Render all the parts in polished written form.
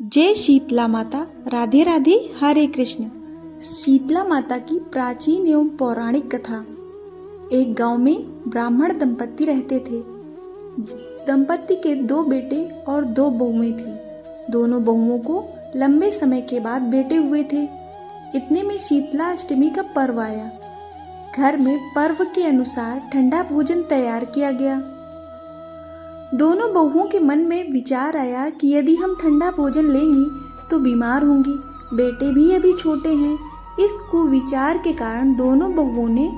जय शीतला माता। राधे राधे। हरे कृष्ण। शीतला माता की प्राचीन एवं पौराणिक कथा। एक गांव में ब्राह्मण दंपत्ति रहते थे। दंपत्ति के 2 बेटे और 2 बहुएं थीं। दोनों बहुओं को लंबे समय के बाद बेटे हुए थे। इतने में शीतला अष्टमी का पर्व आया। घर में पर्व के अनुसार ठंडा भोजन तैयार किया गया। दोनों बहुओं के मन में विचार आया कि यदि हम ठंडा भोजन लेंगी तो बीमार होंगी। बेटे भी अभी छोटे हैं। इस कुविचार के कारण दोनों बहुओं ने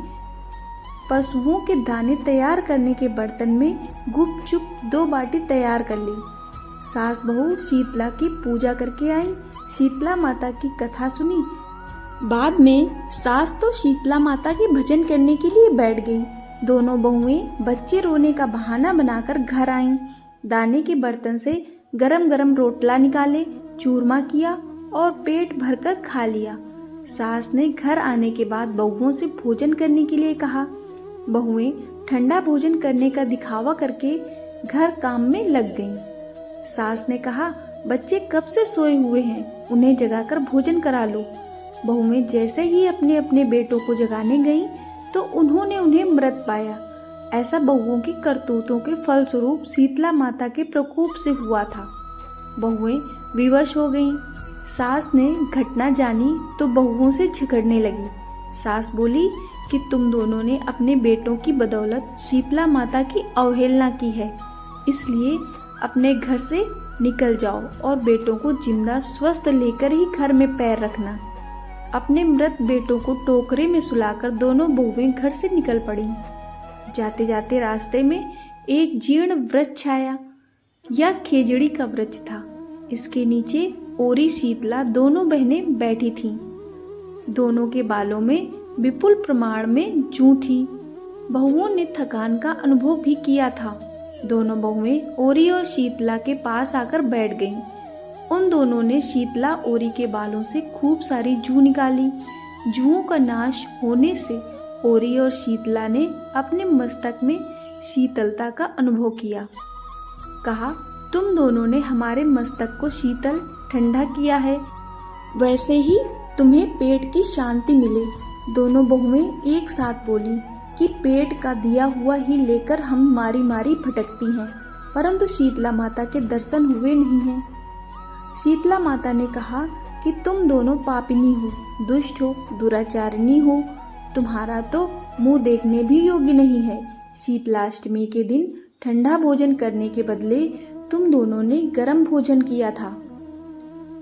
पशुओं के दाने तैयार करने के बर्तन में गुपचुप 2 बाटी तैयार कर ली। सास बहू शीतला की पूजा करके आई। शीतला माता की कथा सुनी। बाद में सास तो शीतला माता के भजन करने के लिए बैठ गई। दोनों बहुएं बच्चे रोने का बहाना बनाकर घर आईं। दाने के बर्तन से गरम गरम रोटला निकाले, चूरमा किया और पेट भरकर खा लिया। सास ने घर आने के बाद बहुओं से भोजन करने के लिए कहा। बहुएं ठंडा भोजन करने का दिखावा करके घर काम में लग गईं। सास ने कहा, बच्चे कब से सोए हुए हैं, उन्हें जगाकर भोजन करा लो। बहुएं जैसे ही अपने अपने बेटों को जगाने गईं तो उन्होंने उन्हें मृत पाया। ऐसा बहुओं की करतूतों के फलस्वरूप शीतला माता के प्रकोप से हुआ था। बहुएं विवश हो गईं। सास ने घटना जानी तो बहुओं से झगड़ने लगी। सास बोली कि तुम दोनों ने अपने बेटों की बदौलत शीतला माता की अवहेलना की है, इसलिए अपने घर से निकल जाओ और बेटों को जिंदा स्वस्थ लेकर ही घर में पैर रखना। अपने मृत बेटों को टोकरे में सुलाकर दोनों बहुएं घर से निकल पड़ीं। जाते जाते रास्ते में एक जीर्ण वृक्ष आया। यह खेजड़ी का वृक्ष था। इसके नीचे ओरी शीतला दोनों बहनें बैठी थीं। दोनों के बालों में विपुल प्रमाण में जूं थी। बहुओं ने थकान का अनुभव भी किया था। दोनों बहुएं ओरी और शीतला के पास आकर बैठ गईं। उन दोनों ने शीतला ओरी के बालों से खूब सारी जूं निकाली। जूओं का नाश होने से ओरी और शीतला ने अपने मस्तक में शीतलता का अनुभव किया। कहा, तुम दोनों ने हमारे मस्तक को शीतल ठंडा किया है, वैसे ही तुम्हें पेट की शांति मिले। दोनों बहुएं एक साथ बोली कि पेट का दिया हुआ ही लेकर हम मारी मारी भटकती हैं, परंतु शीतला माता के दर्शन हुए नहीं हैं। शीतला माता ने कहा कि तुम दोनों पापिनी हो, दुष्ट हो, दुराचारिणी हो। तुम्हारा तो मुंह देखने भी योग्य नहीं है। शीतलाष्टमी के दिन ठंडा भोजन करने के बदले तुम दोनों ने गर्म भोजन किया था।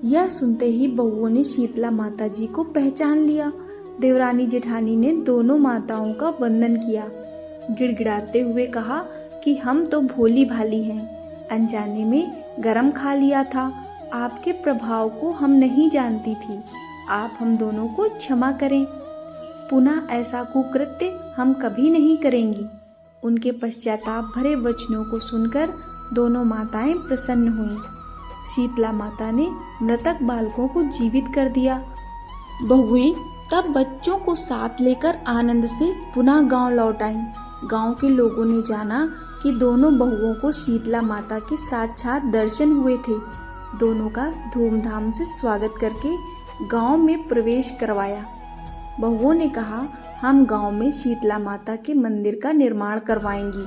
यह सुनते ही बहुओं ने शीतला माता जी को पहचान लिया। देवरानी जेठानी ने दोनों माताओं का वंदन किया। गिड़गिड़ाते हुए कहा कि हम तो भोली भाली हैं, अनजाने में गरम खा लिया था। आपके प्रभाव को हम नहीं जानती थी। आप हम दोनों को क्षमा करें। पुनः ऐसा कुकृत्य हम कभी नहीं करेंगी। उनके पश्चाताप भरे वचनों को सुनकर दोनों माताएं प्रसन्न हुईं। शीतला माता ने मृतक बालकों को जीवित कर दिया। बहुएं तब बच्चों को साथ लेकर आनंद से पुनः गांव लौट आईं। गांव के लोगों ने जाना कि दोनों बहुओं को शीतला माता के साक्षात दर्शन हुए थे। दोनों का धूमधाम से स्वागत करके गांव में प्रवेश करवाया। बहुओं ने कहा, हम गांव में शीतला माता के मंदिर का निर्माण करवाएंगी।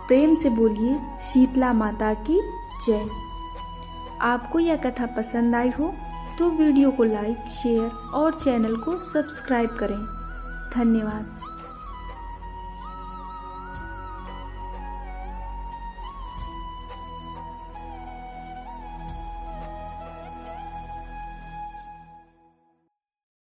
प्रेम से बोलिए शीतला माता की जय। आपको यह कथा पसंद आई हो तो वीडियो को लाइक, शेयर और चैनल को सब्सक्राइब करें। धन्यवाद।